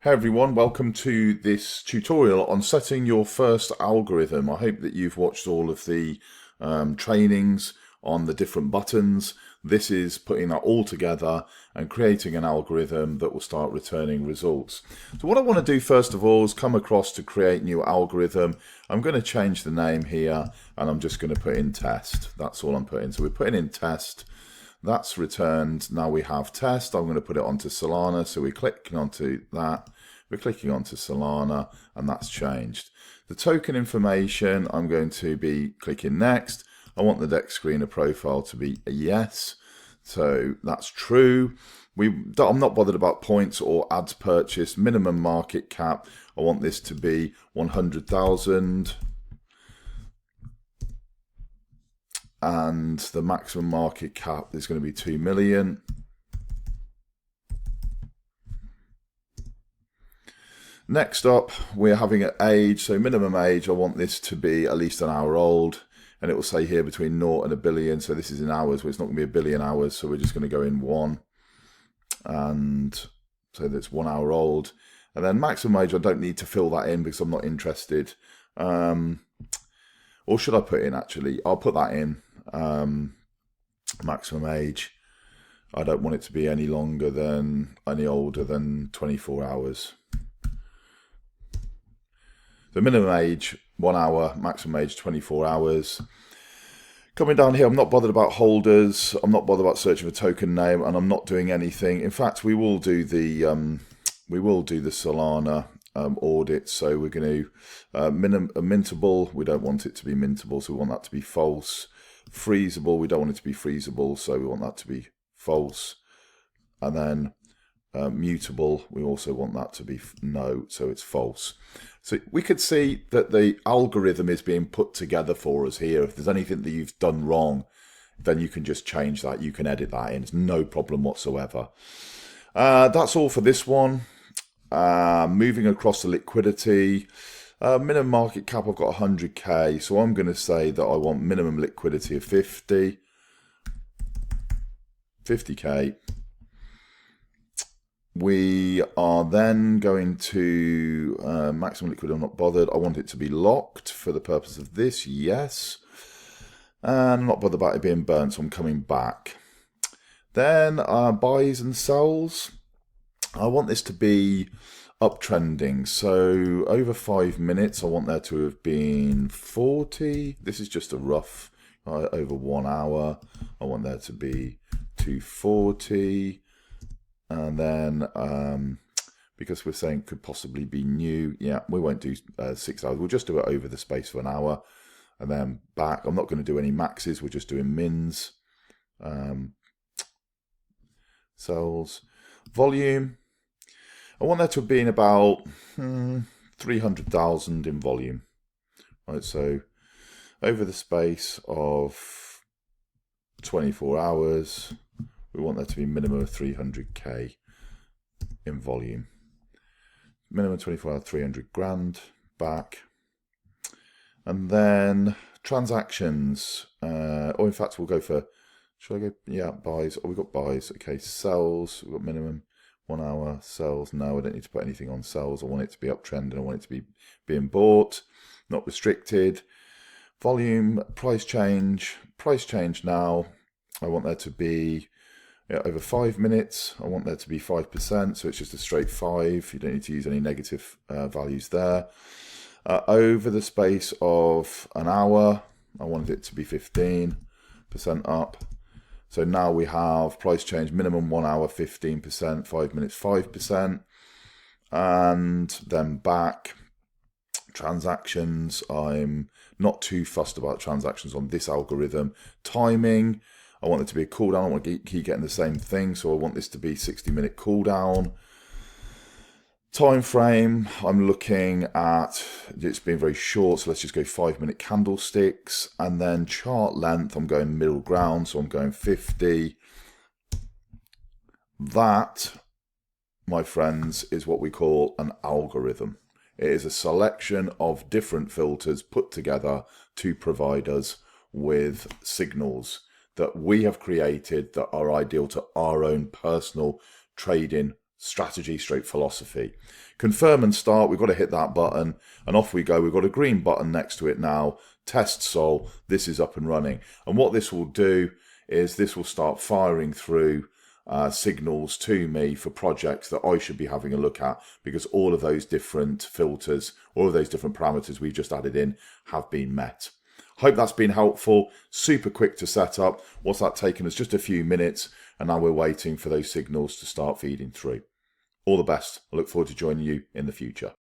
Hey everyone, welcome to this tutorial on setting your first algorithm. I hope that you've watched all of the trainings on the different buttons. This is putting that all together and creating an algorithm that will start returning results. So what I want to do first of all is come across to create new algorithm. I'm going to change the name here and I'm just going to put in test. That's all I'm putting. So we're putting in test. That's returned. Now we have test. I'm going to put it onto Solana. So we're clicking onto that. We're clicking onto Solana and that's changed. The token information, I'm going to be clicking next. I want the deck screener profile to be a yes. So that's true. I'm not bothered about points or ads purchased. Minimum market cap, I want this to be 100,000. And the maximum market cap is going to be 2 million. Next up, we're having an age. So minimum age, I want this to be at least an hour old. And it will say here between 0 and a billion. So this is in hours, but it's not going to be a billion hours. So we're just going to go in 1. And so that's 1 hour old. And then maximum age, I don't need to fill that in because I'm not interested. Or should I put in actually? I'll put that in. Maximum age. I don't want it to be any older than 24 hours. The minimum age 1 hour, maximum age 24 hours. Coming down here, I'm not bothered about holders. I'm not bothered about searching for token name, and I'm not doing anything. In fact, we will do the Solana audit. So we're going to mintable. We don't want it to be mintable, so we want that to be false. Freezable. We don't want it to be freezable, so we want that to be false. And then mutable. We also want that to be no, so it's false. So we could see that the algorithm is being put together for us here. If there's anything that you've done wrong, then you can just change that. You can edit that in. It's no problem whatsoever. That's all for this one. Moving across to liquidity. Minimum market cap, I've got 100k. So I'm going to say that I want minimum liquidity of 50k. We are then going to maximum liquidity, I'm not bothered. I want it to be locked for the purpose of this, yes. And I'm not bothered about it being burnt, so I'm coming back. Then buys and sells. I want this to be uptrending. So over 5 minutes, I want there to have been 40. This is just a rough, over 1 hour. I want there to be 240. And then, because we're saying could possibly be new, yeah, we won't do 6 hours. We'll just do it over the space of an hour. And then back. I'm not going to do any maxes. We're just doing mins. Sells. Volume. I want that to have been about 300,000 in volume. Right, so over the space of 24 hours, we want that to be minimum of 300k in volume. Minimum 24 hours, 300 grand back. And then transactions. Or in fact, we'll go for, should I go? Yeah, buys. Oh, we've got buys. Okay, sells. We've got minimum 1 hour. Sells. No, I don't need to put anything on sells. I want it to be uptrending. I want it to be being bought, not restricted. Volume, price change. Price change now. I want there to be over 5 minutes. I want there to be 5%. So it's just a straight 5. You don't need to use any negative values there. Over the space of an hour, I wanted it to be 15% up. So now we have price change, minimum 1 hour, 15%, 5 minutes, 5%. And then back, transactions. I'm not too fussed about transactions on this algorithm. Timing, I want it to be a cooldown. I want to keep getting the same thing. So I want this to be 60-minute cooldown. Time frame, I'm looking at, it's been very short, so let's just go 5-minute candlesticks. And then chart length, I'm going middle ground, so I'm going 50. That, my friends, is what we call an algorithm. It is a selection of different filters put together to provide us with signals that we have created that are ideal to our own personal trading strategy stroke philosophy. Confirm and start, we've got to hit that button and off we go. We've got a green button next to it now. Test Sol, this is up and running. And what this will do is this will start firing through signals to me for projects that I should be having a look at, because all of those different filters, all of those different parameters we've just added in have been met. Hope that's been helpful. Super quick to set up. What's that taken us? Just a few minutes, and now we're waiting for those signals to start feeding through. All the best. I look forward to joining you in the future.